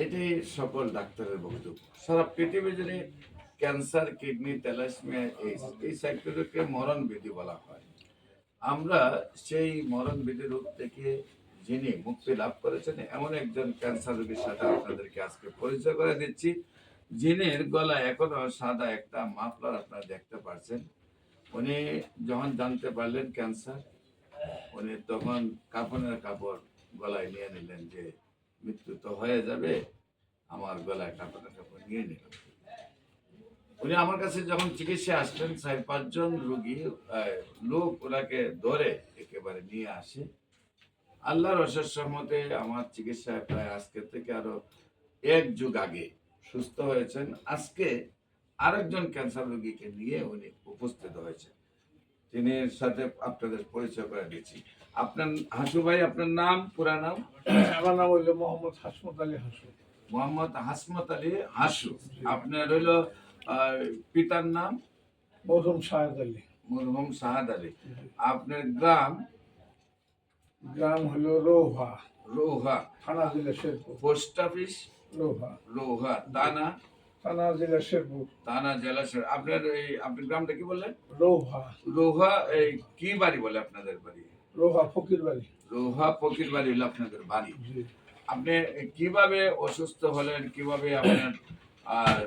এটাই সকল ডাক্তারের বক্তব্য। সারা পৃথিবী জুড়ে ক্যান্সার, কিডনি, থ্যালাসেমিয়া, এই সাইটগুলোকে মরণ ব্যাধি বলা হয়। আমরা সেই মরণ ব্যাধি রোগ থেকে যিনি মুক্তি লাভ করেছেন এমন একজন ক্যান্সার রোগীর সাথে আপনাদেরকে আজকে পরিচয় করে দিচ্ছি, যিনির গলায় এখনো সাদা একটা মাফলার আপনারা দেখতে পাচ্ছেন। উনি যখন জানতে পারলেন ক্যান্সার, উনি তখন কাফনের কাপড় গলায় নিয়ে নিলেন যে মৃত্যু তো হয়ে যাবে, আমার গলায় কাপড়ের কাপড় নিয়ে নিলাম। উনি আমার কাছে যখন চিকিৎসা আসলেন, 4-5 জন রোগী লোক ওনাকে ধরে একেবারে নিয়ে আসে। আল্লাহর অশেষ রহমতে আমার চিকিৎসায় প্রায় আজকে থেকে আরো 1 যুগ আগে সুস্থ হয়েছেন। আজকে আরেকজন ক্যান্সার রোগীকে নিয়ে উনি উপস্থিত হয়েছেন, তিনি সাথে আপনাদের পরিচয় করে দিচ্ছি। আপনার হাসু ভাই, আপনার নাম, পুরা নাম? আমার নাম হইল মোহাম্মদ হাসমত আলী হাসু। মোহাম্মদ হাসমত আলী হাসু। আপনার হইল পিতার নাম? মরহুম শাহেদ আলী। মরহুম শাহাদ আলী। আপনার গ্রাম? গ্রাম হইল রোহা, রোহা। থানা জেলা শেরপুর। Post office? রোহা। রোহা। থানা? থানা জেলা শেরপুর। থানা জেলা আপনার আপনার গ্রামটা কি বললেন? রোহা। রোহা। এই কি বাড়ি বলে আপনাদের বাড়ি? রোহা ফকির বাড়ি। রোহা ফকির বাড়ি হলো আপনাদের বাড়ি। আপনি কিভাবে অসুস্থ হলেন, কিভাবে আপনার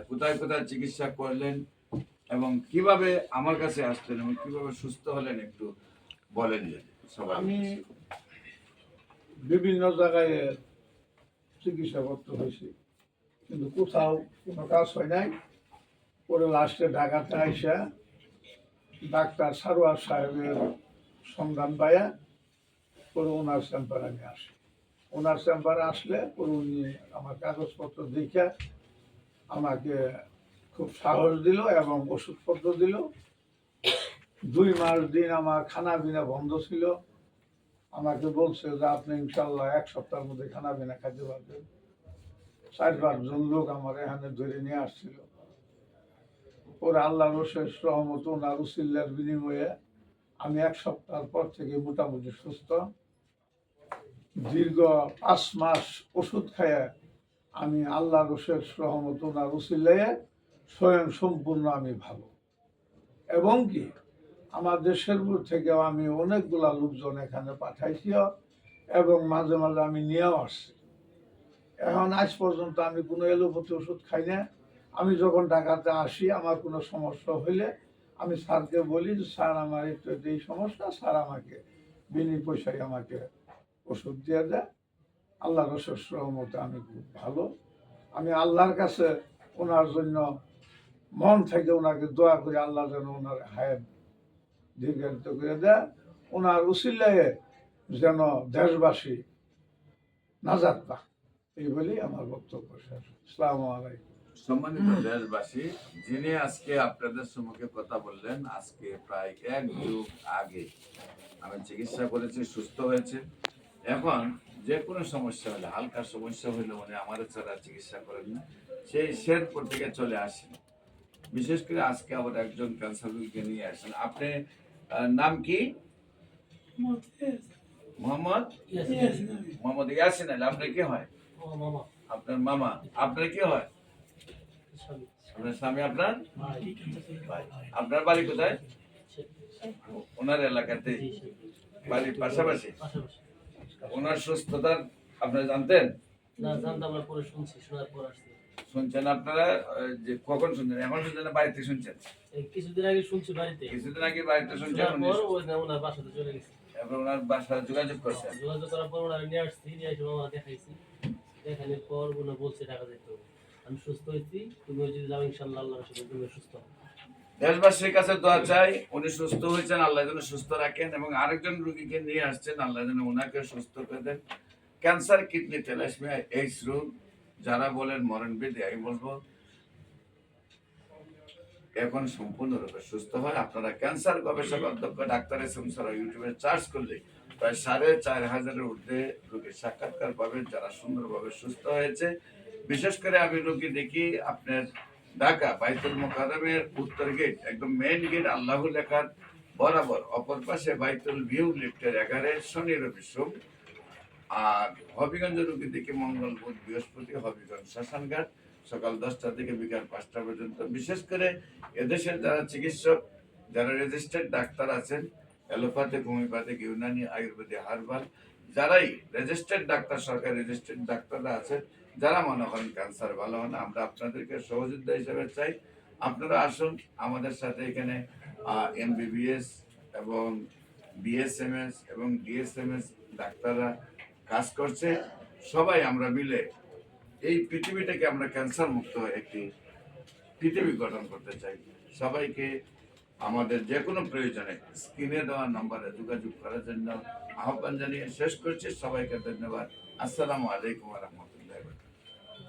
কোথায় কোথায় চিকিৎসা করলেন এবং কিভাবে আমার কাছে আসলেন এবং কিভাবে সুস্থ হলেন একটু বলেন। আমি বিভিন্ন জায়গায় চিকিৎসা করতে হয়েছি, কিন্তু কোথাও কোনো কাজ হয় নাই। পরে লাস্টে ঢাকাতে আইসা ডাক্তার সারোয়ার সাহেবের সন্ধান পাইয়া পরে ওনার চেম্বারে আমি আসি। ওনার চেম্বারে আসলে পরে উনি আমার কাগজপত্র দেখে আমাকে খুব সাহস দিল এবং ওষুধপত্র দিল। 2 মাস দিন আমার খানা পিনা বন্ধ ছিল। আমাকে বলছে যে আপনি ইনশাল্লাহ 1 সপ্তাহের মধ্যে খানা পিনা খাইতে পারবেন। 4-5 জন লোক আমার এখানে ধরে নিয়ে আসছিল। পরে আল্লাহর অশেষ রহমত ওনার উসিল্লার বিনিময়ে আমি 1 সপ্তাহ পর থেকে মোটামুটি সুস্থ। দীর্ঘ 5 মাস ওষুধ খাইয়া আমি আল্লাহর অশেষ রহমত ওনার উসিল্লায় স্বয়ং সম্পূর্ণ আমি ভালো। এবং কি আমার দেশের থেকেও আমি অনেকগুলা লোকজন এখানে পাঠাইছি এবং মাঝে মাঝে আমি নিয়েও আসছি। এখন আজ পর্যন্ত আমি কোনো এলোপ্যাথি ওষুধ খাই না। আমি যখন ঢাকাতে আসি আমার কোনো সমস্যা হইলে আমি স্যারকে বলি যে স্যার আমার একটু এই সমস্যা, স্যার আমাকে বিনি পয়সায় আমাকে ওষুধ দিয়ে দেয়। আল্লাহর অশেষ রহমতে আমি খুব ভালো। আমি আল্লাহর কাছে ওনার জন্য মন থেকে ওনাকে দোয়া করি, আল্লাহ যেন ওনার হায়াত দীর্ঘায়িত করে দেয়। ওনার উসিলায় যেন দেশবাসী নাজাত পায়, এই বলেই আমার বক্তব্য শেষ। আসসালামু আলাইকুম। সম্মানিত দেশবাসী, যিনি আজকে আপনাদের সম্মুখে কথা বললেন, আজকে প্রায় 1 যুগ আগে আমি চিকিৎসা করেছি, সুস্থ হয়েছে। এখন যে কোনো সমস্যা হলে, হালকা সমস্যা হলে উনি আমার ছাড়া চিকিৎসা করেন না, সেই শেরপুর থেকে চলে আসেন। বিশেষ করে আজকে আবার একজন ক্যান্সার রোগীকে নিয়ে আসেন। আপনি নাম কি? মোহাম্মদ মোহাম্মদ ইয়াসিন আলী। আপনার কি হয়? আপনার মামা। আপনার কি হয়? আপনার স্বামী। আপনার আপনার বাড়ি কোথায়? ওনার এলাকাতে বাড়ির পাশাপাশি। ওনার সুস্থতার আপনারা জানতেন? শুনছেন আপনারা? যে কখন শুনছেন? এখন শুনছেন না বাড়িতে শুনছেন? কিছুদিন আগে শুনছি বাড়িতে। কিছুদিন আগে বাড়িতে শুনছেন? ওনার বাসাতে চলে গেছি। এখন ওনার বাসায় যোগাযোগ করছেন? যোগাযোগ করার পর ওনার নিয়ে আসছি, নিয়ে এসে মামা দেখাইছি। দেখানোর পর উনি বলছে টাকা দিতে হবে। আমি সুস্থ হয়েছি, তুমি যদি যাও ইনশাল্লাহ আল্লাহর সাথে তুমি সুস্থ হবে। দেশবাসীর কাছে দোয়া চাই, উনি সুস্থ হয়েছেন, আল্লাহ যেন সুস্থ রাখেন এবং আরেকজন রোগীকে নিয়ে আসছেন, আল্লাহ যেন ওনাকে সুস্থ করে দেন। ক্যান্সার, কিডনি, থ্যালাসেমিয়া, এইডস রোগ যারা বলেন মরণ ব্যাধি, আমি বলবো এখন সম্পূর্ণরূপে সুস্থ হয়। আপনারা ক্যান্সার গবেষক অধ্যক্ষ ডাক্তার এস এম সারা ইউটিউবে সার্চ করলে প্রায় 4,500-এর ঊর্ধ্বে রোগীর সাক্ষাৎকার পাবেন যারা সুন্দরভাবে সুস্থ হয়েছে। বিশেষ করে আমি রোগী দেখি আপনার ঢাকা বাইতুল মোকাররমের উত্তর গেট, একদম মেইন গেট আল্লাহ লেখার বরাবর অপর পাশে বাইতুল ভিউ লিফটের 11 শনি রবি সোম আর হবিগঞ্জ রোগী থেকে মঙ্গল বুধ বৃহস্পতি হবিগঞ্জ শ্মশানঘাট সকাল 10টা থেকে বিকাল 5টা পর্যন্ত। বিশেষ করে এদেশের যারা চিকিৎসক, যারা রেজিস্টার্ড ডাক্তার আছেন, allopathic, homeopathic, Unani, Ayurvedic, herbal, যারাই রেজিস্টার্ড ডাক্তার, সরকারি রেজিস্টার্ড ডাক্তাররা আছেন, যারা মনে করেন ক্যান্সার ভালো হয় না, আমরা আপনাদেরকে সহযোদ্ধা হিসেবে চাই। আপনারা আসুন আমাদের সাথে। এখানে এমবিবিএস এবং বিএসএমএস এবং ডিএসএমএস ডাক্তাররা কাজ করছে। সবাই আমরা মিলে এই পৃথিবীটাকে আমরা ক্যান্সার মুক্ত একটি পৃথিবী গঠন করতে চাই। সবাইকে আমাদের যে কোনো প্রয়োজনে স্ক্রিনে দেওয়া নম্বরে যোগাযোগ করার জন্য আহ্বান জানিয়ে শেষ করছি। সবাইকে ধন্যবাদ। আসসালামু আলাইকুম ওয়া রাহমাতুল্লাহ।